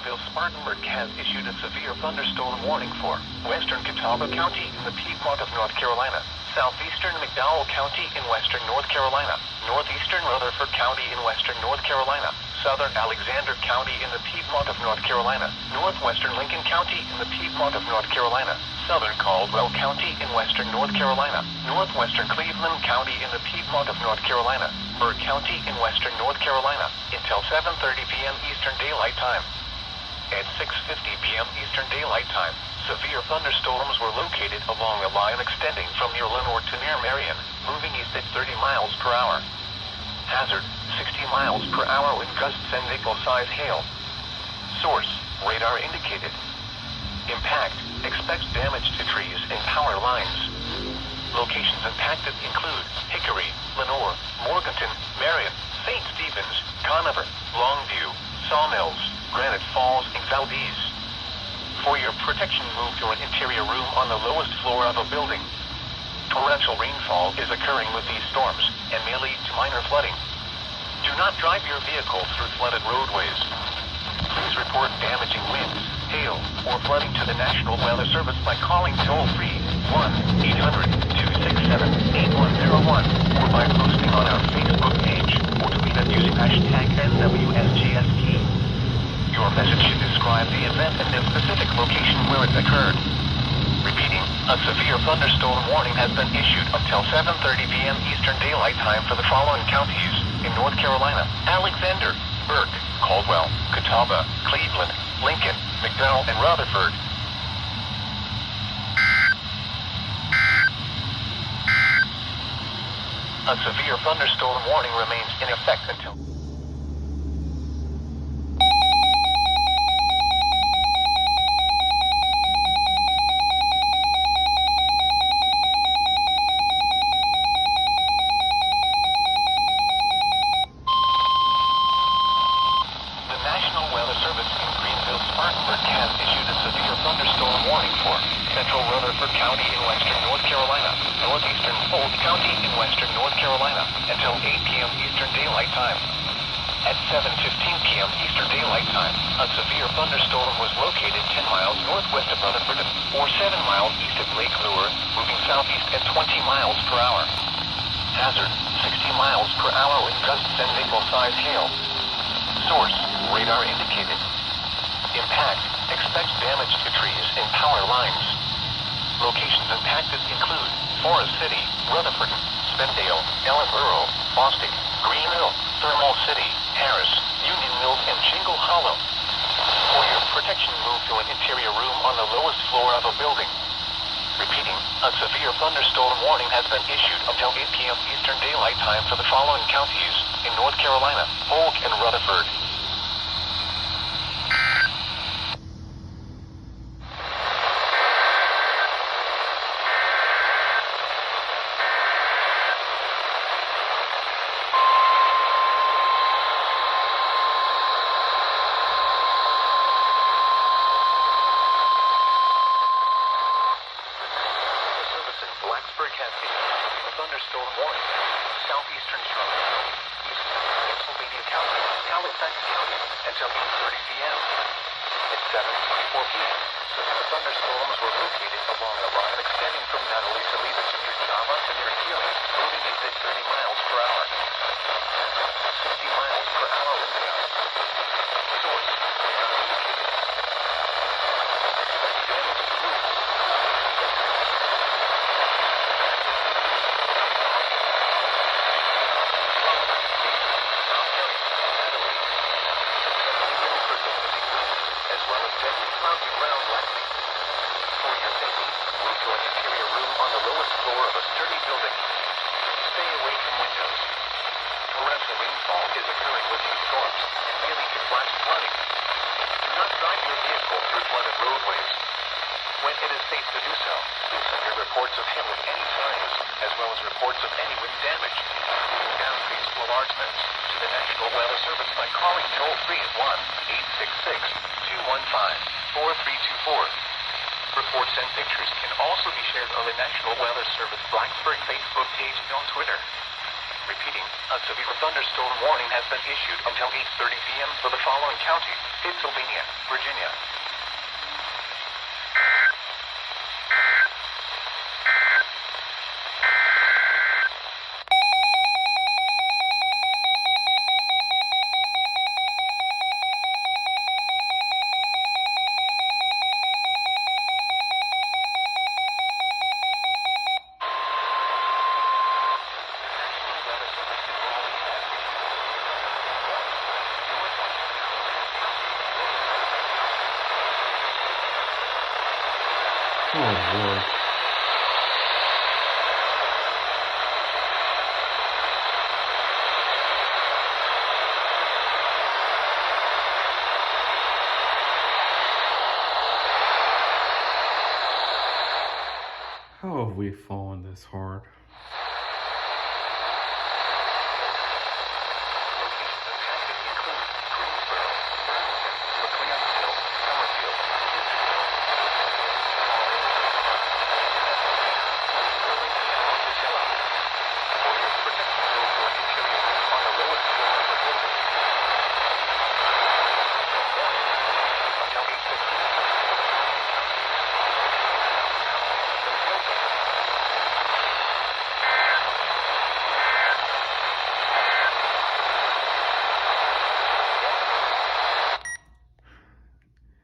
Spartanburg has issued a severe thunderstorm warning for western Catawba County in the Piedmont of North Carolina, southeastern McDowell County in western North Carolina, northeastern Rutherford County in western North Carolina, southern Alexander County in the Piedmont of North Carolina, northwestern Lincoln County in the Piedmont of North Carolina, southern Caldwell County in western North Carolina, northwestern Cleveland County in the Piedmont of North Carolina, Burke County in western North Carolina, until 7:30 p.m. Eastern Daylight Time. At 6:50 p.m. Eastern Daylight Time, severe thunderstorms were located along a line extending from near Lenore to near Marion, moving east at 30 miles per hour. Hazard, 60 miles per hour with gusts and nickel-size hail. Source, radar indicated. Impact, expects damage to trees and power lines. Locations impacted include Hickory, Lenore, Morganton, Marion, St. Stephen's, Conover, Longview, Sawmills, Granite Falls, and Valdez. For your protection, move to an interior room on the lowest floor of a building. Torrential rainfall is occurring with these storms and may lead to minor flooding. Do not drive your vehicle through flooded roadways. Please report damaging winds, hail, or flooding to the National Weather Service by calling toll-free 1-800-267-8101 or by posting on our Facebook page or tweet us using hashtag NWSGST. Your message should describe the event and the specific location where it occurred. Repeating, a severe thunderstorm warning has been issued until 7:30 p.m. Eastern Daylight Time for the following counties in North Carolina: Alexander, Burke, Caldwell, Catawba, Cleveland, Lincoln, McDowell, and Rutherford. A severe thunderstorm warning remains in effect until Spartanburg has issued a severe thunderstorm warning for central Rutherford County in western North Carolina, northeastern Polk County in western North Carolina, until 8 p.m. Eastern Daylight Time. At 7:15 p.m. Eastern Daylight Time, a severe thunderstorm was located 10 miles northwest of Rutherford, or 7 miles east of Lake Lure, moving southeast at 20 miles per hour. Hazard, 60 miles per hour with gusts and nickel-size hail. Source, radar indicated. Impact, expects damage to trees and power lines. Locations impacted include Forest City, Rutherford, Spendale, Ellenboro, Boston, Green Hill, Thermal City, Harris, Union Mills, and Shingle Hollow. For your protection, move to an interior room on the lowest floor of a building. Repeating, a severe thunderstorm warning has been issued until 8 p.m. Eastern Daylight Time for the following counties in North Carolina: Polk and Rutherford. Blacksburg has issued a thunderstorm warning. Southeastern Cherokee, eastern Pittsylvania County, Halifax County, until 8:30 p.m. At 7:24 p.m., severe thunderstorms were located along a line extending from Catalina to near Java to near Healing, moving east at 30 miles per hour. 60 miles per hour with gusts. Source, radar indicated. Expect damage to roofs. As well as deadly cloudy ground lightning. For your safety, move to an interior room on the lowest floor of a sturdy building. Stay away from windows. Torrential rainfall is occurring with these storms and may lead to flash flooding. Do not drive your vehicle through flooded roadways. When it is safe to do so, please send your reports of hail of any size, as well as reports of any wind damage, including downgrades to enlargements, to the National Weather Service by calling toll-free at 1-866-215-4324. Reports and pictures can also be shared on the National Weather Service Blacksburg Facebook page and on Twitter. Repeating, a severe thunderstorm warning has been issued until 8:30 p.m. for the following counties: Pittsylvania, Virginia. Oh, Lord. How have we fallen this hard?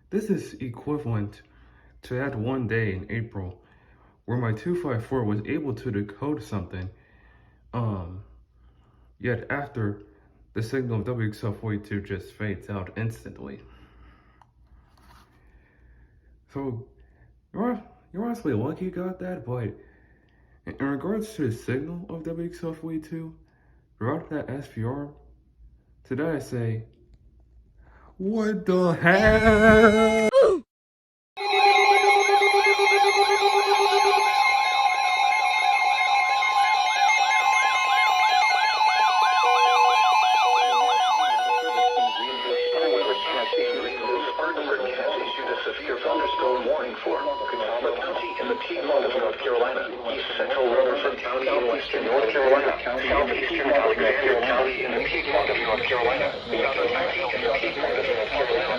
This is equivalent to that one day in April where my 254 was able to decode something, yet after the signal of WXL42 just fades out instantly. So you're honestly lucky you got that, but in regards to the signal of WXL42 throughout that SPR, today I say, what the hell? Spartanburg has issued a severe thunderstorm warning for Catawba County in the Piedmont of North Carolina, East Central Rutherford County in Western North Carolina, Southeastern Alexander County in the Piedmont of North Carolina, Southern County in the Piedmont of North Carolina,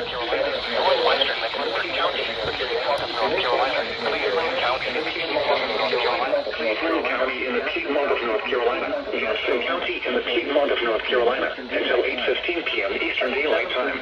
Northwestern Mecklenburg County in the Piedmont of North Carolina, Cleveland County in the Piedmont of North Carolina, Cleveland County in the Piedmont of North Carolina, Gaston County in the Piedmont of North Carolina, until 8:15 p.m. Eastern Daylight Time.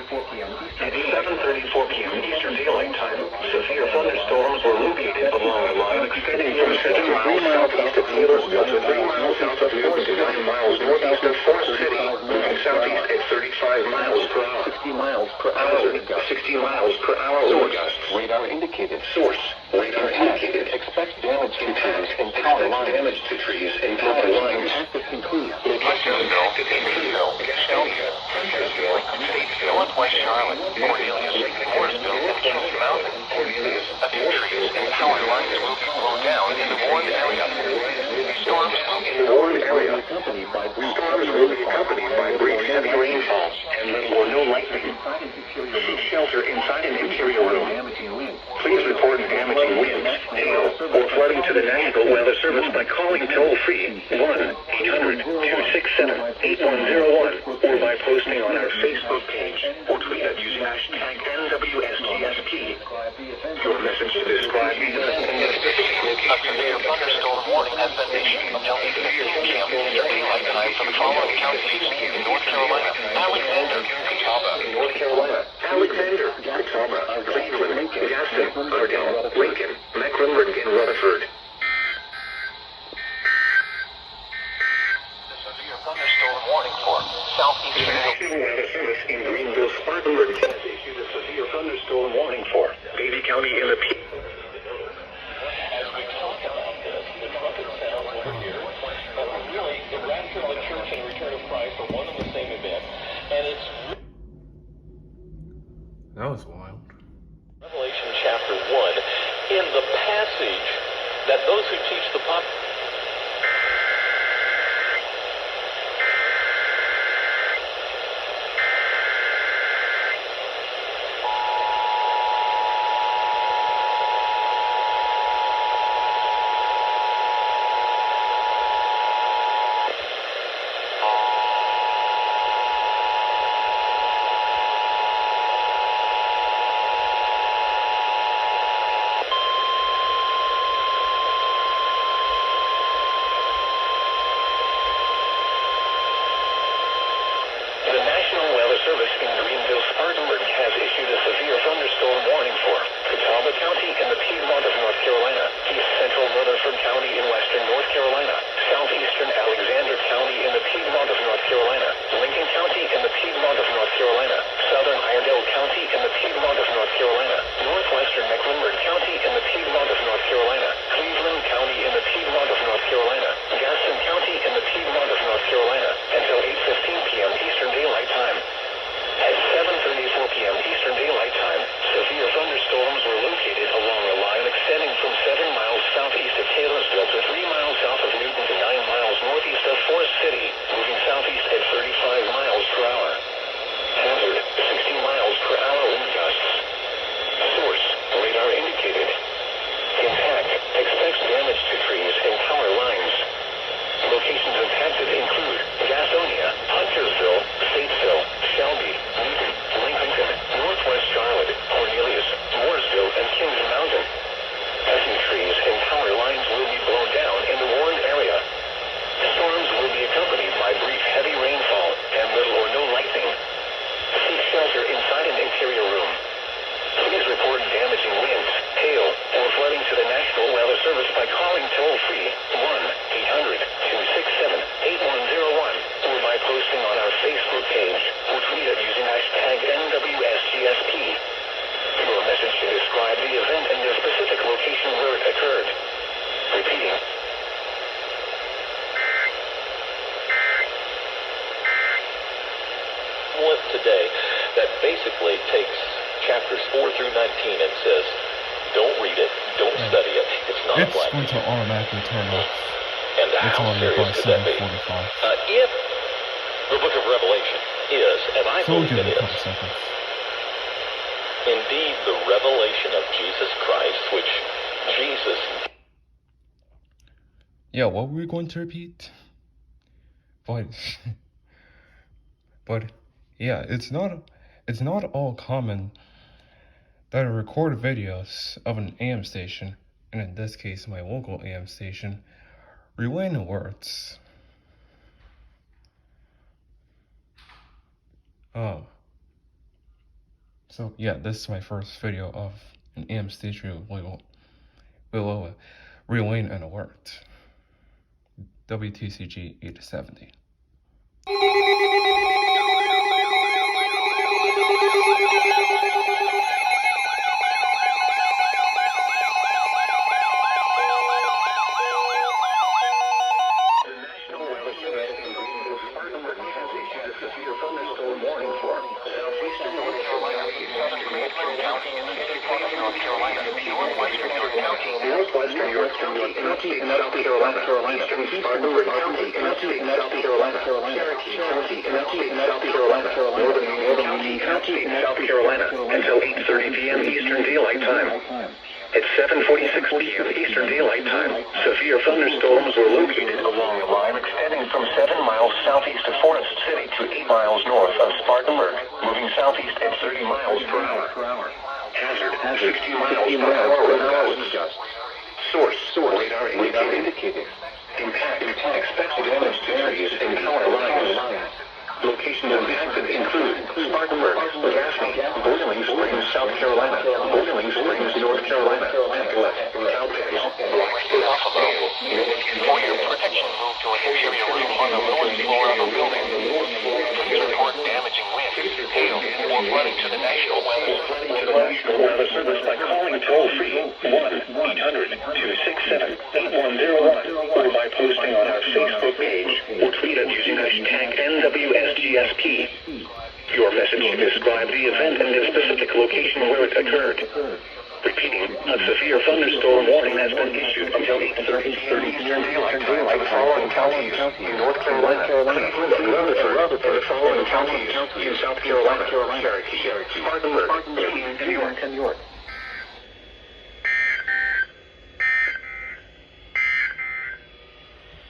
At 7:34 p.m. Eastern Daylight Time, severe thunderstorms were located along a line extending from 7 miles southeast of Taylorville to 3 miles south of Newton to 9 miles northeast of Forest City, moving southeast at 35 miles per hour. 60 miles per hour. 60 miles per hour or gusts. Radar indicated. Source. Radar indicated. Expect damage to trees and power lines. Damage to trees and power lines. Active conclude. Location active conclude. Gastonia. Northwest Charlotte, Cornelius, Morrisville, and Kingston Mountain. A few trees and power lines will be blown down in the warned area. Storms in the warned area. Storms will be accompanied by brief heavy rainfall and little or no lightning. Seek shelter inside an interior room. Please report damaging winds, hail, or flooding to the National Weather Service by calling toll-free 1-800-267-8101 or by posting on our Facebook page or tweet us using hashtag NWSGSP. Your message to describe the event and get specific. A severe thunderstorm warning has been issued until 8:15 p.m. Eastern Daylight Time for the following counties in North Carolina: Alexander, Catawba, North Carolina, Alexander, Catawba, Cleveland, Gaston, Iredell, Lincoln, Mecklenburg, and Rutherford. The severe thunderstorm warning for southeastern National Weather Service in Greenville, Spartanburg has issued a severe thunderstorm warning for Davie County in the That was wild. Revelation chapter 1, in the passage that those who teach the pop. service by calling toll-free 1-800-267-8101 or by posting on our Facebook page or tweet it using hashtag NWSGSP. Your message should describe the event and the specific location where it occurred. Repeating. Today that basically takes chapters 4 through 19 and says, don't read it, don't study it. It's not It's like going to automatically turn off. And It's how already serious about could that be? 7:45. If the book of Revelation is, and I So we'll believe give it it a is, couple seconds. indeed the revelation of Jesus Christ, which Jesus... Yeah, what were we going to repeat? But yeah, it's not all common that I record videos of an AM station, and in this case my local AM station, relaying words. So yeah, this is my first video of an AM station relaying an alert. WTCG 870. Northwestern York County in South Carolina, eastern Spartanburg County in upstate South Carolina, Cherokee County in upstate South Carolina, northern Union County in South Carolina, until 8:30 p.m. Eastern Daylight Time. At 7:46 p.m. Eastern Daylight Time, severe thunderstorms were located along a line extending from 7 miles southeast of Forest City to 8 miles north of Spartanburg, moving southeast at 30 miles per hour. Hazard 60 miles per hour with gusts. Source radar indicated. Impact expected damage to trees and power lines. Locations impacted include Spartanburg, Gaston, Boiling Springs, South Carolina, Boiling Springs, North Carolina, Caldwell, Blacksburg. For your protection, move to an interior room on the lowest floor of a building. Please report damaging wind, hail, or flooding to the National Weather Service by calling toll-free 1-800-267-8101 or by posting on our Facebook page or tweet it using hashtag NWSGSP. Your message should describe the event and the specific location where it occurred. Repeating, a severe thunderstorm warning has been issued until 8:30 Eastern Daylight Time for the following counties in North Carolina, Cleveland, and Rutherford, and the following counties in South Carolina, Cherokee, Spartanburg, and York.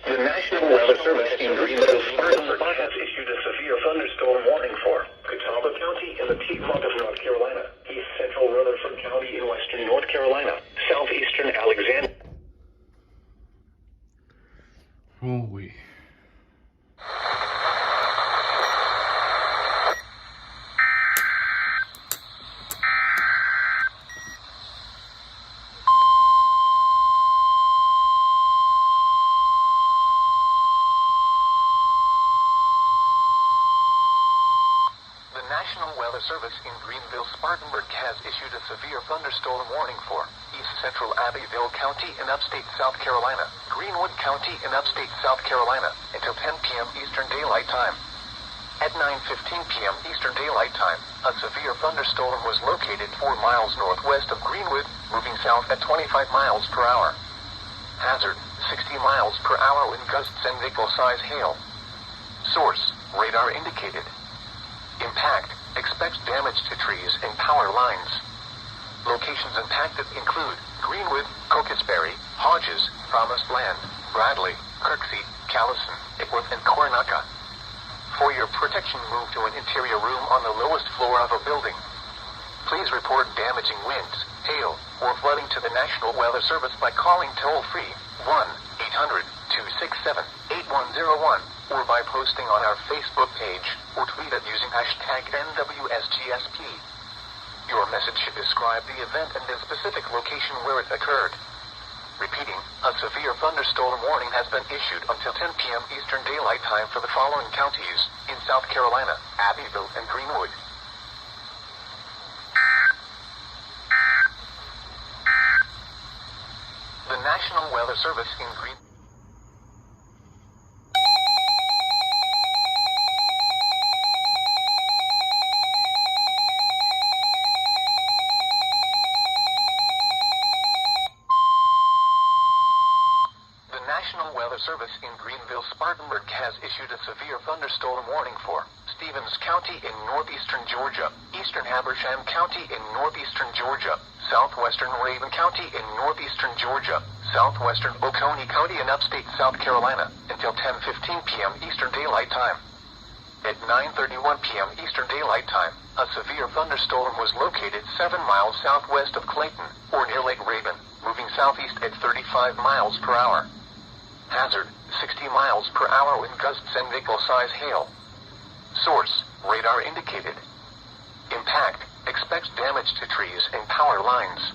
The National Weather Service in Greenwood, Spartanburg has issued a severe thunderstorm warning for Catawba County in the Piedmont of North Carolina, East Central Rutherford County in western North Carolina, southeastern Alexander. Holy. National Weather Service in Greenville, Spartanburg has issued a severe thunderstorm warning for East Central Abbeville County in upstate South Carolina, Greenwood County in upstate South Carolina, until 10 p.m. Eastern Daylight Time. At 9:15 p.m. Eastern Daylight Time, a severe thunderstorm was located 4 miles northwest of Greenwood, moving south at 25 miles per hour. Hazard, 60 miles per hour wind gusts and nickel-size hail. Source, radar indicated. Impact, expects damage to trees and power lines. Locations impacted include Greenwood, Cocosberry, Hodges, Promised Land, Bradley, Kirksey, Callison, Ickworth, and Coronacca. For your protection, move to an interior room on the lowest floor of a building. Please report damaging winds, hail, or flooding to the National Weather Service by calling toll-free 1-800-267-8101 or by posting on our Facebook page or tweet it using hashtag NWSGSP. Your message should describe the event and the specific location where it occurred. Repeating, a severe thunderstorm warning has been issued until 10 p.m. Eastern Daylight Time for the following counties in South Carolina, Abbeville and Greenwood. The National Weather Service in Greenwood. National Weather Service in Greenville, Spartanburg has issued a severe thunderstorm warning for Stevens County in northeastern Georgia, eastern Habersham County in northeastern Georgia, southwestern Rabun County in northeastern Georgia, southwestern Oconee County in upstate South Carolina until 10:15 p.m. Eastern Daylight Time. At 9:31 p.m. Eastern Daylight Time, a severe thunderstorm was located 7 miles southwest of Clayton, or near Lake Rabun, moving southeast at 35 miles per hour. Hazard, 60 miles per hour with gusts and vehicle-size hail. Source, radar indicated. Impact, expects damage to trees and power lines.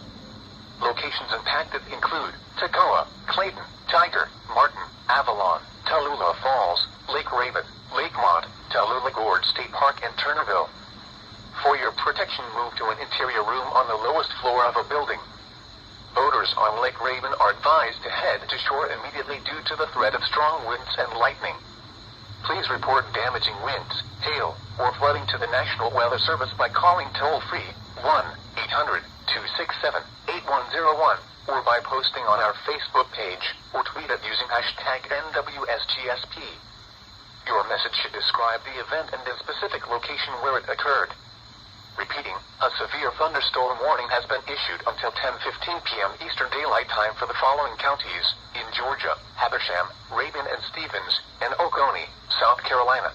Locations impacted include Toccoa, Clayton, Tiger, Martin, Avalon, Tallulah Falls, Lake Rabun, Lakemont, Tallulah Gorge State Park and Turnerville. For your protection, move to an interior room on the lowest floor of a building. Boaters on Lake Rabun are advised to head to shore immediately due to the threat of strong winds and lightning. Please report damaging winds, hail, or flooding to the National Weather Service by calling toll-free 1-800-267-8101 or by posting on our Facebook page or tweet it using hashtag NWSGSP. Your message should describe the event and the specific location where it occurred. Repeating, a severe thunderstorm warning has been issued until 10:15 p.m. Eastern Daylight Time for the following counties in Georgia, Habersham, Rabun and Stevens, and Oconee, South Carolina.